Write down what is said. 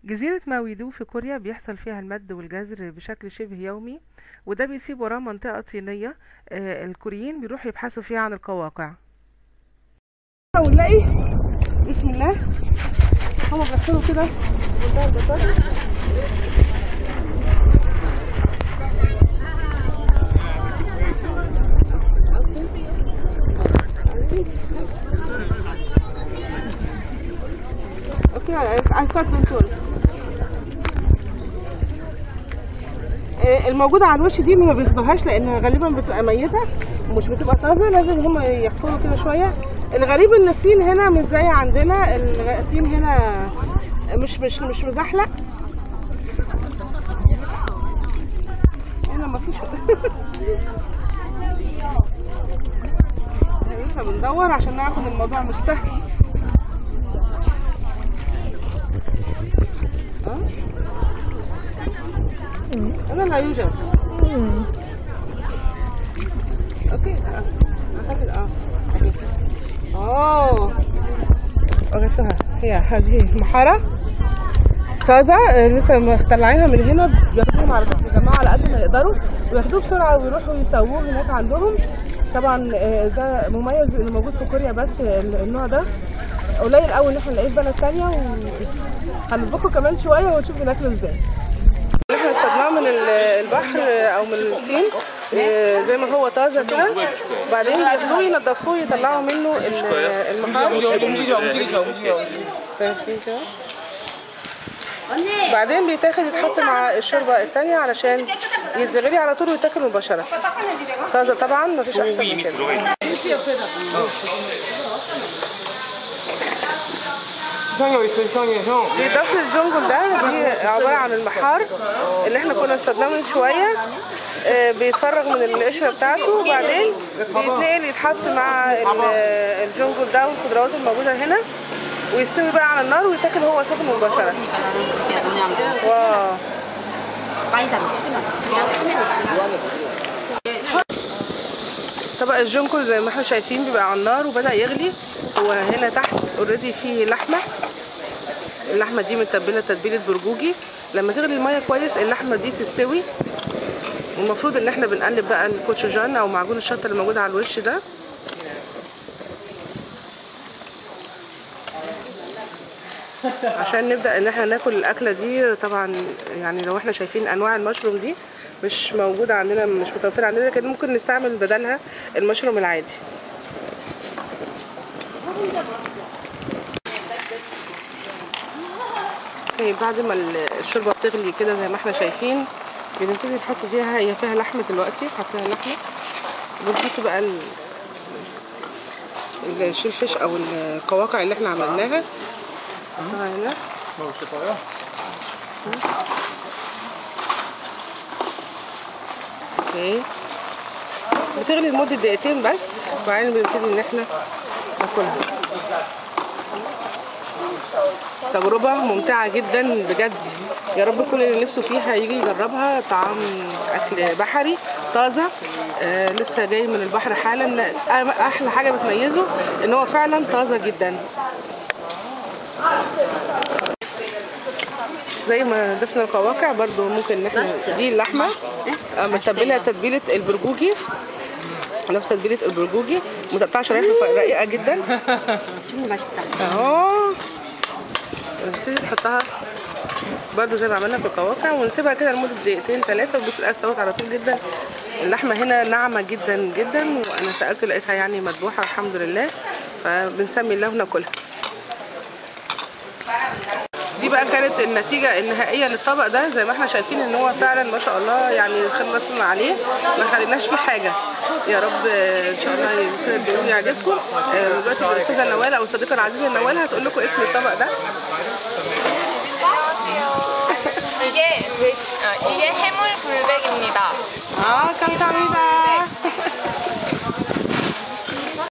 جزيرة ماويدو في كوريا بيحصل فيها المد والجزر بشكل شبه يومي، وده بيسيب وراه منطقة طينية. الكوريين بيروحوا يبحثوا فيها عن القواقع. ونلاقي بسم الله هما بيحصلوا كده بمنتهى البساطة. اوكي الموجودة على الوش دي ما بياخدوهاش لانها غالبا بتبقى ميتة ومش بتبقى طازة، لازم هما يحفروا كده شوية. الغريب ان الطين هنا مش زي عندنا، الطين هنا مش مزحلق، هنا مفيش. لسه بندور عشان نعرف ان الموضوع مش سهل. أنا لا يوجد. اوكي اعتقد وجدتها. هي هذه محارة طازة لسه مطلعينها من هنا، بياخدوهم على بيجمعوا على قد ما يقدروا وياخدوه بسرعة ويروحوا يسووه هناك عندهم. طبعا ده مميز انه موجود في كوريا، بس النوع ده قليل قوي ان احنا نلاقيه في بلد ثانيه. وهنطبخه كمان شويه ونشوف بناكله ازاي. احنا صدناه من البحر او من الطين زي ما هو طازه كده، وبعدين بياخدوه ينضفوه يطلعوا منه المحار. بعدين بيتاخد يتحط مع الشوربه الثانيه علشان يتغلي على طول ويتاكل مباشره. طازه طبعا مفيش احسن من كده. بيضاف للجونجل ده، دي عباره عن المحار اللي احنا كنا اصطادناه من شويه، بيتفرغ من القشره بتاعته وبعدين بيتنقل يتحط مع الجونجل ده والخضروات الموجوده هنا ويستوي بقى على النار ويتاكل هو سخن مباشره. واو. طبق الجونجل زي ما احنا شايفين بيبقى على النار وبدأ يغلي. هو هنا تحت اوريدي فيه لحمه، اللحمه دي متبله تتبيله برجوجي. لما تغلي الميه كويس اللحمه دي تستوي، والمفروض ان احنا بنقلب بقى الكوتشوجان او معجون الشطه اللي موجود على الوش ده. عشان نبدا ان احنا ناكل الاكله دي. طبعا يعني لو احنا شايفين انواع المشروم دي مش موجوده عندنا، مش متوفره عندنا، لكن ممكن نستعمل بدلها المشروم العادي. بعد ما الشوربه بتغلي كده زي ما احنا شايفين بنبتدي نحط فيها، هي فيها لحمه دلوقتي، حطينا لحمه وبنحط بقى الشيلفش او القواقع اللي احنا عملناها هنا. اوكي بتغلي لمده دقيقتين بس، وبعدين بنبتدي ان احنا ناكلها. تجربة ممتعة جدا بجد، يا رب كل اللي نفسه فيها يجي يجربها. طعام اكل بحري طازة، لسه جاي من البحر حالا. احلى حاجة بتميزه ان هو فعلا طازة جدا. زي ما ضفنا القواقع برضو ممكن ان احنا دي اللحمة متبلة تتبيلة البرجوجي، نفس تتبيلة البرجوجي، متقطعة شرايح رقيقة جدا اهو. نبتدي نحطها برضو زي ما عملنا في القواقع ونسيبها كده لمده دقيقتين ثلاثه وبص تلاقيها استوت على طول جدا. اللحمه هنا ناعمه جدا جدا، وانا سالت لقيتها يعني مذبوحه الحمد لله، فبنسمي الله وناكلها. دي بقى كانت النتيجه النهائيه للطبق ده. زي ما احنا شايفين ان هو فعلا ما شاء الله يعني خلصنا عليه ما خليناش فيه حاجه. يا رب ان شاء الله يعجبكم. دلوقتي الاستاذه نوال او الصديقه العزيزه نوال هتقول لكم اسم الطبق ده.